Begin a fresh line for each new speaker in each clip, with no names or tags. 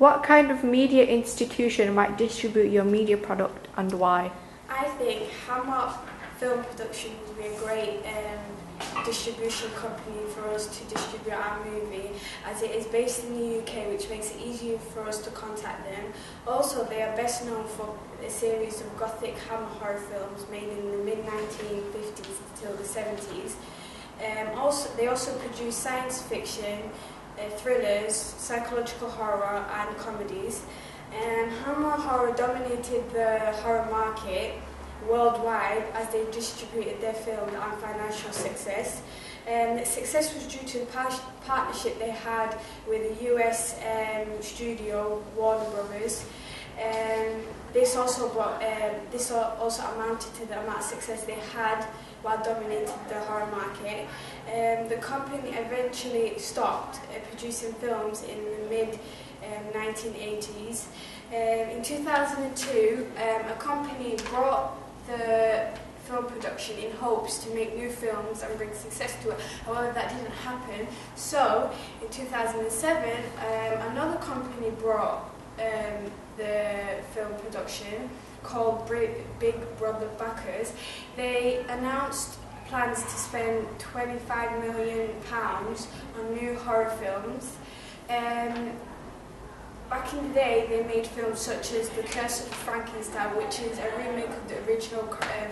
What kind of media institution might distribute your media product and why?
I think Hammer Film Production would be a great distribution company for us to distribute our movie, as it is based in the UK, which makes it easier for us to contact them. Also, they are best known for a series of gothic Hammer horror films made in the mid-1950s till the 70s. They also produce science fiction, thrillers, psychological horror and comedies. Hammer Horror dominated the horror market worldwide as they distributed their film and financial success. The success was due to the partnership they had with the US studio Warner Brothers. This also amounted to the amount of success they had while dominating the horror market. The company eventually stopped producing films in the mid-1980s. In 2002, a company brought the film production in hopes to make new films and bring success to it. However, that didn't happen. So, in 2007, another company brought the film production called Big Brother Backers. They announced plans to spend £25 million on new horror films. Back in the day, they made films such as The Curse of Frankenstein, which is a remake of the original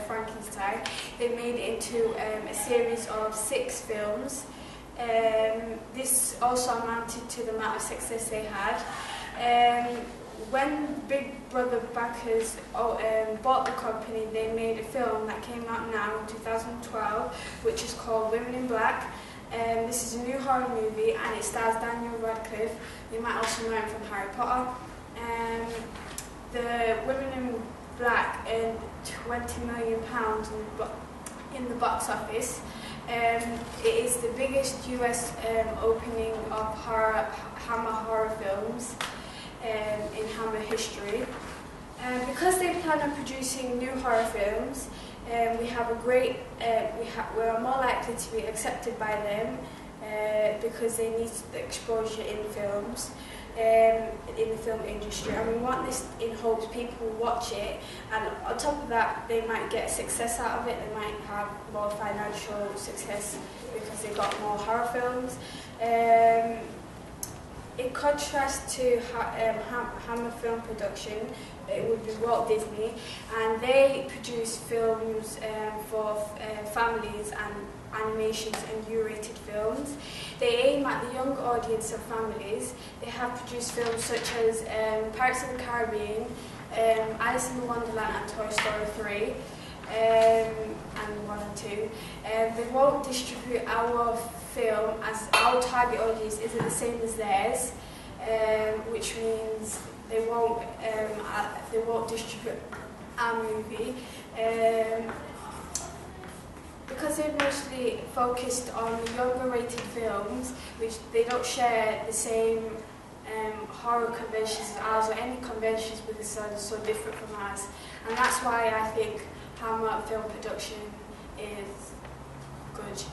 Frankenstein. They made it into a series of 6 films. This also amounted to the amount of success they had. When Big Brother Backers bought the company, they made a film that came out now in 2012, which is called Women in Black. This is a new horror movie and it stars Daniel Radcliffe. You might also know him from Harry Potter. The Women in Black earned £20 million in the box office. It is the biggest US opening of Hammer horror films in Hammer history. Because they plan on producing new horror films, we're more likely to be accepted by them because they need the exposure in films, in the film industry, and we want this in hopes people will watch it, and on top of that they might get success out of it. They might have more financial success because they got more horror films. In contrast to Hammer Film Production, it would be Walt Disney, and they produce films for families and animations and U-rated films. They aim at the young audience of families. They have produced films such as Pirates of the Caribbean, Alice in Wonderland and Toy Story 3, and 1 and 2. They won't distribute our film as our target audience isn't the same as theirs, which means they won't distribute our movie. Because they're mostly focused on the younger rated films, which they don't share the same horror conventions as ours, or any conventions, because they're so different from ours. And that's why I think Hammer Film Production is good.